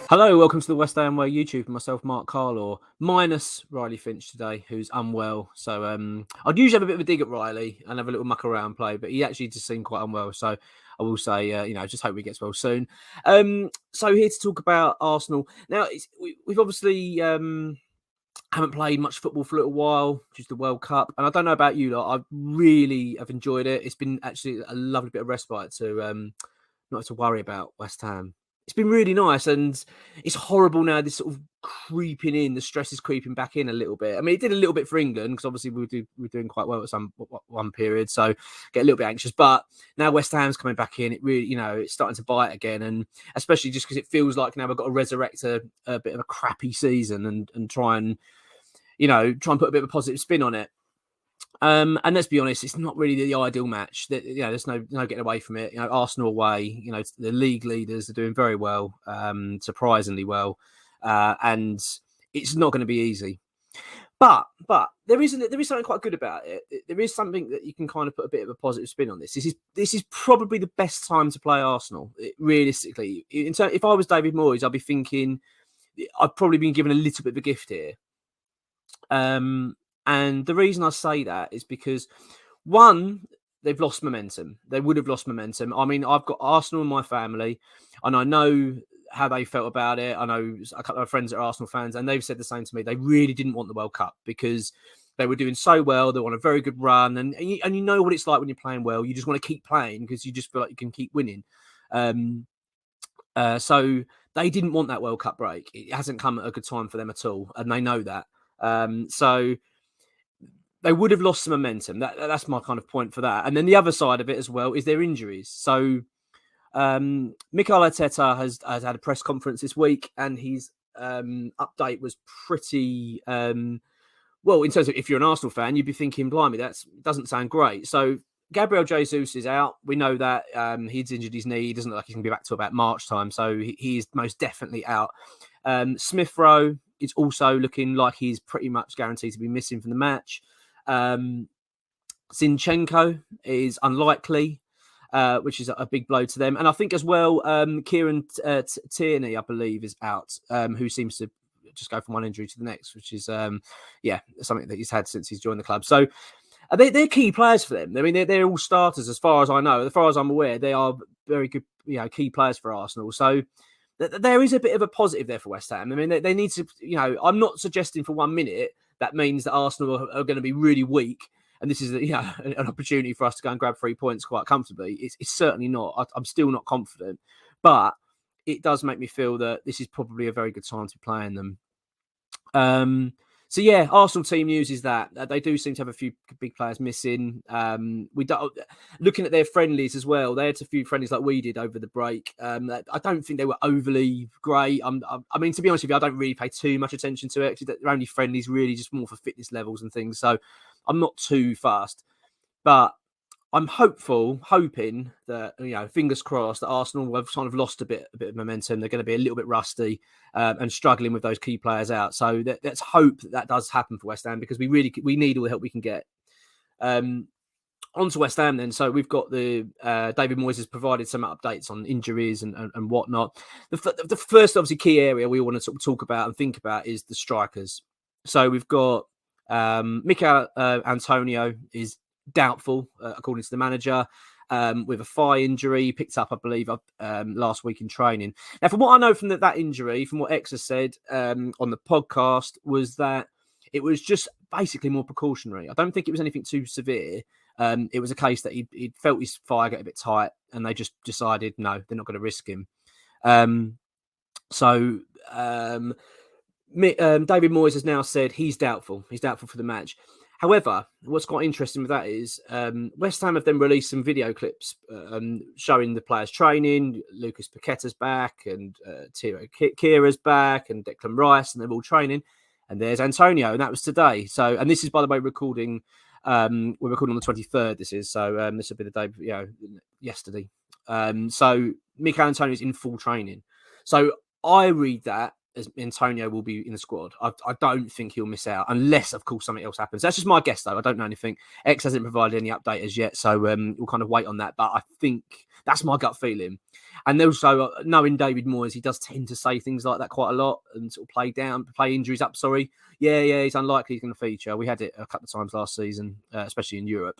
Hello, welcome to the West Ham Way YouTube. Myself, Mark Carlaw, minus Riley Finch today, who's unwell. So I'd usually have a bit of a dig at Riley and have a little muck around play, but he actually just seemed quite unwell. So I will say, just hope he gets well soon. So here to talk about Arsenal. Now, we've obviously haven't played much football for a little while, which is the World Cup. And I don't know about you lot, I really have enjoyed it. It's been actually a lovely bit of respite to not have to worry about West Ham. It's been really nice, and it's horrible now. This sort of creeping in, the stress is creeping back in a little bit. I mean, it did a little bit for England because obviously we're doing quite well at one period, so get a little bit anxious. But now West Ham's coming back in. It really, it's starting to bite again, and especially just because it feels like now we've got to resurrect a bit of a crappy season and try and put a bit of a positive spin on it. And let's be honest, it's not really the ideal match. There's no getting away from it. Arsenal away, the league leaders are doing very well, surprisingly well, and it's not going to be easy. But there is something quite good about it. There is something that you can kind of put a bit of a positive spin on this. This is probably the best time to play Arsenal, realistically. If I was David Moyes, I'd be thinking I've probably been given a little bit of a gift here. And the reason I say that is because, one, they've lost momentum. They would have lost momentum. I mean, I've got Arsenal in my family, and I know how they felt about it. I know a couple of friends that are Arsenal fans, and they've said the same to me. They really didn't want the World Cup because they were doing so well. They were on a very good run. And you know what it's like when you're playing well. You just want to keep playing because you just feel like you can keep winning. So they didn't want that World Cup break. It hasn't come at a good time for them at all, and they know that. So they would have lost some momentum. That's my kind of point for that. And then the other side of it as well is their injuries. So Mikel Arteta has had a press conference this week, and his update was pretty well. In terms of if you're an Arsenal fan, you'd be thinking, "Blimey, that doesn't sound great." So Gabriel Jesus is out. We know that he's injured his knee. He doesn't look like he can be back to about March time. So he is most definitely out. Smith Rowe is also looking like he's pretty much guaranteed to be missing from the match. Zinchenko is unlikely, which is a big blow to them. And I think as well, Kieran Tierney, I believe, is out, who seems to just go from one injury to the next, which is, something that he's had since he's joined the club. So they're key players for them. I mean, they're all starters as far as I know. As far as I'm aware, they are very good, key players for Arsenal. So there is a bit of a positive there for West Ham. I mean, they need to, I'm not suggesting for 1 minute that means that Arsenal are going to be really weak. And this is an opportunity for us to go and grab 3 points quite comfortably. It's certainly not. I'm still not confident. But it does make me feel that this is probably a very good time to be playing them. So yeah, Arsenal team news is that they do seem to have a few big players missing. Looking at their friendlies as well, they had a few friendlies like we did over the break. I don't think they were overly great. I mean, to be honest with you, I don't really pay too much attention to it. Actually, they're only friendlies, really, just more for fitness levels and things. So I'm not too fast, but I'm hoping that, fingers crossed, that Arsenal have kind of lost a bit of momentum. They're going to be a little bit rusty and struggling with those key players out. So let's hope that does happen for West Ham, because we need all the help we can get. On to West Ham then. So we've got the David Moyes has provided some updates on injuries and whatnot. The first, obviously, key area we want to sort of talk about and think about is the strikers. So we've got Mikel Antonio is doubtful, according to the manager, with a thigh injury picked up, I believe, last week in training. Now, from what I know from that injury, from what X has said on the podcast, was that it was just basically more precautionary. I don't think it was anything too severe. It was a case that he felt his thigh get a bit tight, and they just decided, no, they're not going to risk him. So David Moyes has now said he's doubtful. He's doubtful for the match. However, what's quite interesting with that is West Ham have then released some video clips showing the players training. Lucas Paqueta's back, and Tiro Kira's back, and Declan Rice, and they're all training. And there's Antonio, and that was today. So, and this is, by the way, recording. We're recording on the 23rd. This is this will be the day, yesterday. So Mikel Antonio is in full training. So I read that as Antonio will be in the squad. I don't think he'll miss out unless, of course, something else happens. That's just my guess, though. I don't know anything. X hasn't provided any update as yet, so we'll kind of wait on that. But I think that's my gut feeling. And also, knowing David Moyes, he does tend to say things like that quite a lot and sort of play injuries up. Sorry. Yeah, he's unlikely he's going to feature. We had it a couple of times last season, especially in Europe.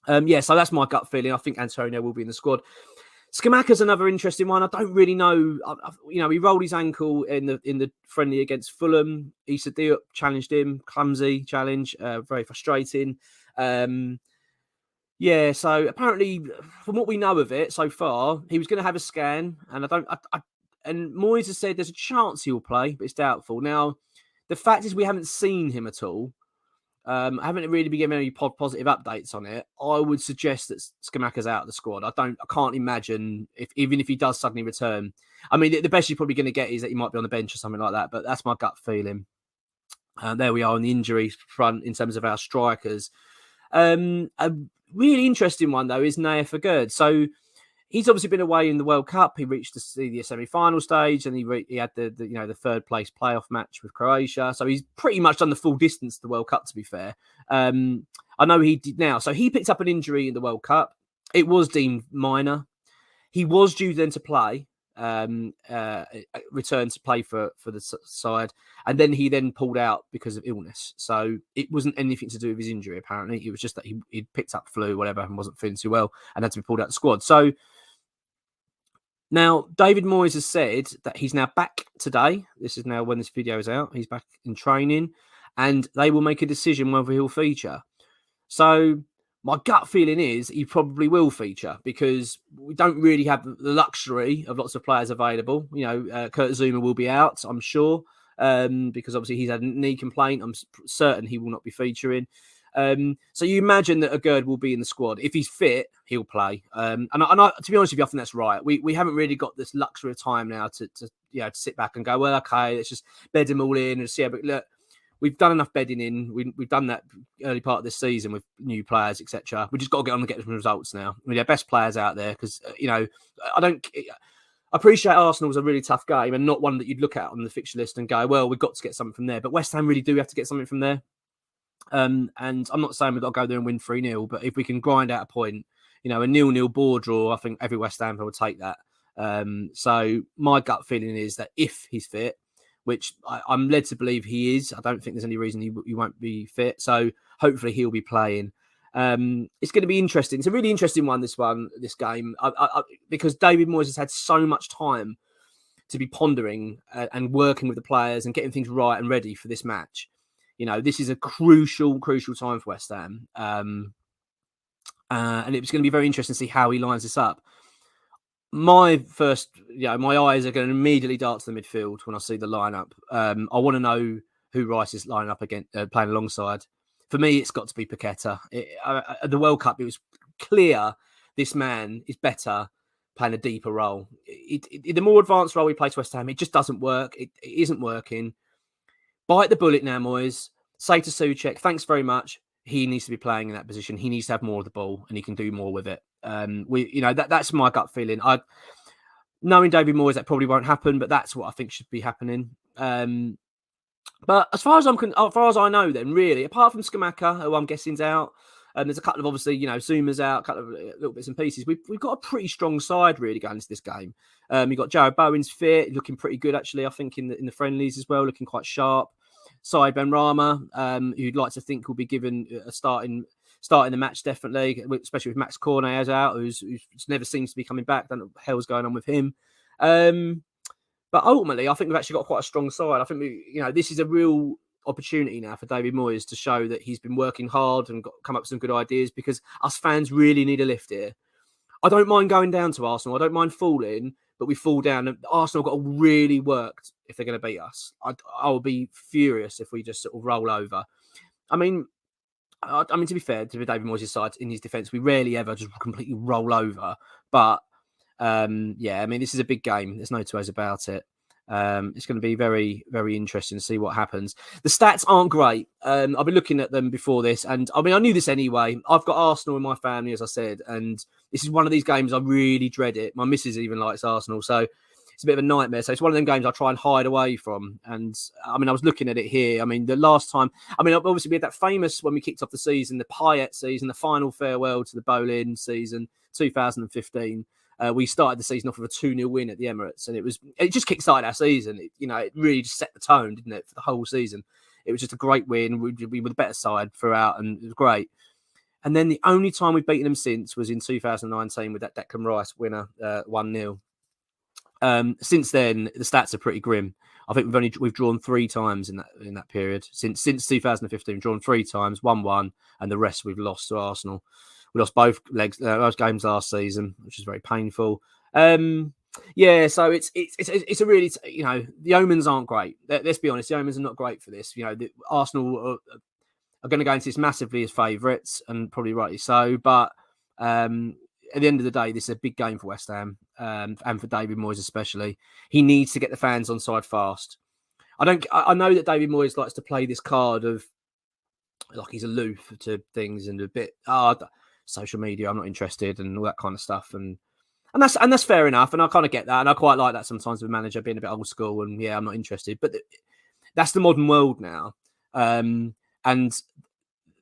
So that's my gut feeling. I think Antonio will be in the squad. Scamacca's another interesting one. I don't really know. He rolled his ankle in the friendly against Fulham. Issa Diop challenged him. Clumsy challenge. Very frustrating. So apparently, from what we know of it so far, he was going to have a scan, and and Moyes has said there's a chance he will play, but it's doubtful. Now, the fact is we haven't seen him at all. I haven't really been given any positive updates on it. I would suggest that Scamacca's out of the squad. I can't imagine even if he does suddenly return. I mean, the best you're probably going to get is that he might be on the bench or something like that. But that's my gut feeling. There we are on the injury front in terms of our strikers. A really interesting one though is Naif Agurd. So he's obviously been away in the World Cup. He reached the semi-final stage, and he had the third place playoff match with Croatia. So he's pretty much done the full distance to the World Cup. To be fair, I know he did now. So he picked up an injury in the World Cup. It was deemed minor. He was due then to play, return to play for the side, and then he pulled out because of illness. So it wasn't anything to do with his injury. Apparently, it was just that he'd picked up flu, whatever, and wasn't feeling too well, and had to be pulled out of the squad. So. Now, David Moyes has said that he's now back today. This is now when this video is out. He's back in training, and they will make a decision whether he'll feature. So my gut feeling is he probably will feature because we don't really have the luxury of lots of players available. Kurt Zouma will be out, I'm sure, because obviously he's had a knee complaint. I'm certain he will not be featuring. So you imagine that Agurd will be in the squad. If he's fit, he'll play. And I, to be honest with you, I think that's right. We haven't really got this luxury of time now to sit back and go, well, okay, let's just bed them all in and see. But look, we've done enough bedding in. We've done that early part of this season with new players, etc. We just got to get on and get some results now. We have best players out there because I appreciate Arsenal's a really tough game and not one that you'd look at on the fixture list and go, well, we've got to get something from there. But West Ham really do have to get something from there. And I'm not saying we've got to go there and win 3-0, but if we can grind out a point, a 0-0 ball draw, I think every West Ham will take that. So my gut feeling is that if he's fit, which I'm led to believe he is, I don't think there's any reason he won't be fit. So hopefully he'll be playing. It's going to be interesting. It's a really interesting one, this game, because David Moyes has had so much time to be pondering and working with the players and getting things right and ready for this match. This is a crucial time for West Ham. And it's going to be very interesting to see how he lines this up. My eyes are going to immediately dart to the midfield when I see the lineup. I want to know who Rice is lining up against, playing alongside. For me, it's got to be Paqueta. At the World Cup, it was clear this man is better playing a deeper role. The more advanced role he plays West Ham, it just doesn't work. It isn't working. Bite the bullet now, Moyes. Say to Souček, thanks very much. He needs to be playing in that position. He needs to have more of the ball, and he can do more with it. That's my gut feeling. Knowing David Moyes, that probably won't happen, but that's what I think should be happening. But as far as I know, then really, apart from Scamacca, who I'm guessing's out, there's a couple of obviously, Zuma's out, a couple of little bits and pieces. We've got a pretty strong side really going into this game. You've got Jared Bowen's fit, looking pretty good actually. I think in the friendlies as well, looking quite sharp. Said Benrahma, who'd like to think will be given a starting the match definitely, especially with Max Cornet out, who's never seems to be coming back. Don't know what the hell's going on with him. But ultimately, I think we've actually got quite a strong side. I think this is a real opportunity now for David Moyes to show that he's been working hard and come up with some good ideas, because us fans really need a lift here. I don't mind going down to Arsenal. I don't mind falling, but we fall down. And Arsenal got to really work if they're going to beat us. I will be furious if we just sort of roll over. I mean, to be fair to David Moyes' side, in his defence, we rarely ever just completely roll over. But this is a big game. There's no two ways about it. It's going to be very, very interesting to see what happens. The stats aren't great. I've been looking at them before this, and I knew this anyway. I've got Arsenal in my family, as I said, and this is one of these games I really dread it. My missus even likes Arsenal, so it's a bit of a nightmare. So it's one of them games I try and hide away from. And I mean, I was looking at it here. I mean, the last time, I mean, obviously we had that famous when we kicked off the season, the Payet season, the final farewell to the Boleyn season, 2015. We started the season off with a 2-0 win at the Emirates, and it just kick-started our season. It really just set the tone, didn't it, for the whole season. It was just a great win. We were the better side throughout, and it was great. And then the only time we've beaten them since was in 2019 with that Declan Rice winner, 1-0. Since then, the stats are pretty grim. I think we've drawn 3 times in that period since 2015. We've drawn 3 times, 1-1, and the rest we've lost to Arsenal. We lost both games last season, which is very painful. Yeah, so it's a really, the omens aren't great. Let's be honest, the omens are not great for this. Arsenal are going to go into this massively as favourites, and probably rightly so. But at the end of the day, this is a big game for West Ham, and for David Moyes especially. He needs to get the fans on side fast. I know that David Moyes likes to play this card of like he's aloof to things and a bit social media, I'm not interested, and all that kind of stuff, and that's fair enough, and I kind of get that, and I quite like that sometimes with a manager being a bit old school, and I'm not interested, but that's the modern world now, and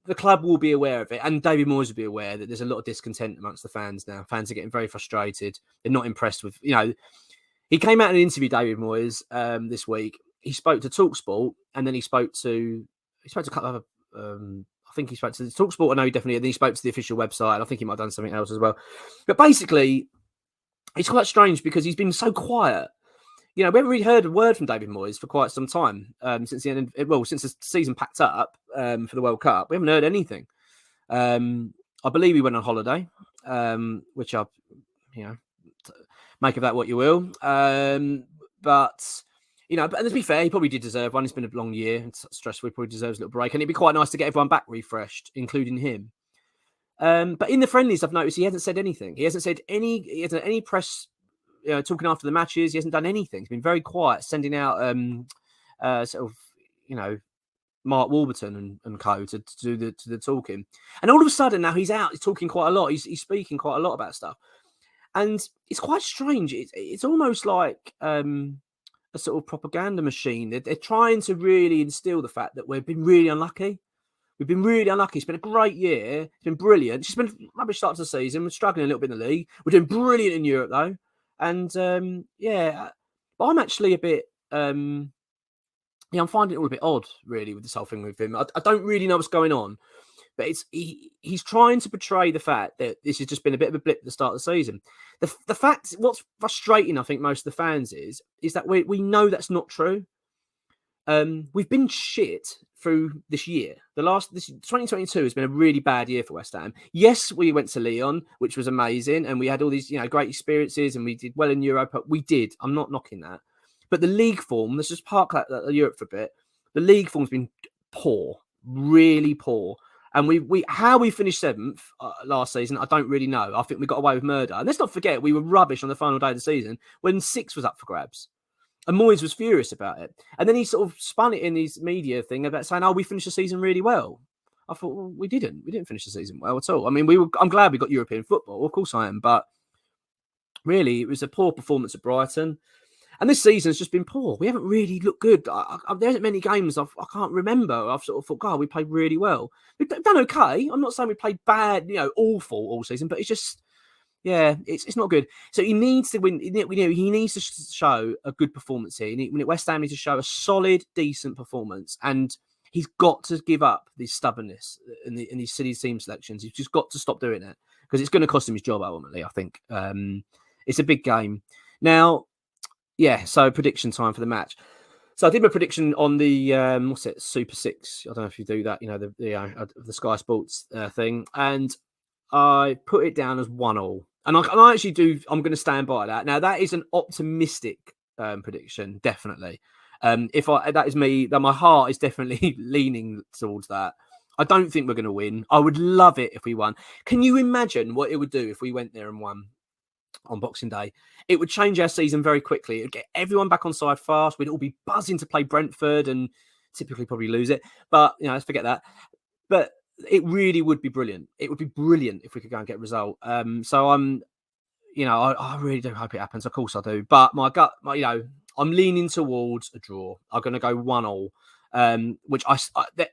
the club will be aware of it, and David Moyes will be aware that there's a lot of discontent amongst the fans now. Fans are getting very frustrated. They're not impressed with, he came out in an interview, David Moyes, this week. He spoke to TalkSport, and then he spoke to a couple of I think he spoke to the TalkSport. I know he definitely. And then he spoke to the official website. I think he might have done something else as well. But basically, it's quite strange because he's been so quiet. We haven't really heard a word from David Moyes for quite some time since the season packed up for the World Cup. We haven't heard anything. I believe he went on holiday, which I, make of that what you will. But to be fair, he probably did deserve one. It's been a long year. It's stressful. He probably deserves a little break. And it'd be quite nice to get everyone back refreshed, including him. But in the friendlies, I've noticed he hasn't said anything. He hasn't said any press, talking after the matches. He hasn't done anything. He's been very quiet, sending out Mark Warburton and co to do the talking. And all of a sudden now he's out. He's talking quite a lot. He's speaking quite a lot about stuff. And it's quite strange. It's almost like a sort of propaganda machine. They're trying to really instill the fact that we've been really unlucky. We've been really unlucky. It's been a great year. It's been brilliant. It's been a rubbish start to the season. We're struggling a little bit in the league. We're doing brilliant in Europe, though. And, but I'm actually a bit... I'm finding it all a bit odd, really, with this whole thing with him. I don't really know what's going on. But he's trying to portray the fact that this has just been a bit of a blip at the start of the season. The fact, what's frustrating, I think, most of the fans is that we know that's not true. We've been shit through this year. 2022 has been a really bad year for West Ham. Yes, we went to Lyon, which was amazing, and we had all these great experiences, and we did well in Europe. We did. I'm not knocking that, but the league form. Let's just park Europe for a bit. The league form's been poor, really poor. And how we finished 7th last season, I don't really know. I think we got away with murder. And let's not forget, we were rubbish on the final day of the season when 6 was up for grabs. And Moyes was furious about it. And then he sort of spun it in his media thing about saying, we finished the season really well. I thought, well, we didn't. We didn't finish the season well at all. I mean, I'm glad we got European football. Of course I am. But really, it was a poor performance at Brighton. And this season has just been poor. We haven't really looked good. There isn't many games I can't remember. I've sort of thought, God, we played really well. We've done okay. I'm not saying we played bad, awful all season, but it's just, it's not good. So he needs to win. He needs to show a good performance here. West Ham needs to show a solid, decent performance. And he's got to give up this stubbornness in these silly team selections. He's just got to stop doing it because it's going to cost him his job ultimately, I think. It's a big game. Now, so prediction time for the match. So I did my prediction on the Super 6. I don't know if you do that, the Sky Sports thing, and I put it down as 1-1. And I actually do. I'm going to stand by that. Now that is an optimistic prediction, definitely. That is me. That my heart is definitely leaning towards that. I don't think we're going to win. I would love it if we won. Can you imagine what it would do if we went there and won on Boxing Day? It would change our season very quickly. It would get everyone back on side fast. We'd all be buzzing to play Brentford and typically probably lose it. But, let's forget that. But it really would be brilliant. It would be brilliant if we could go and get a result. So I'm I really do hope it happens. Of course I do. But my gut, I'm leaning towards a draw. I'm going to go 1-1. Which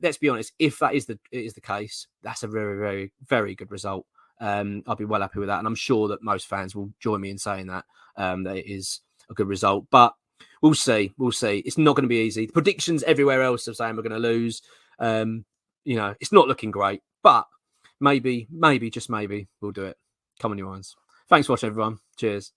let's be honest, if that is the case, that's a very, very, very good result. I'll be well happy with that, and I'm sure that most fans will join me in saying that that it is a good result. But we'll see. We'll see. It's not going to be easy. The predictions everywhere else are saying we're going to lose. It's not looking great, but maybe, just maybe, we'll do it. Come on, you minds. Thanks for watching, everyone. Cheers.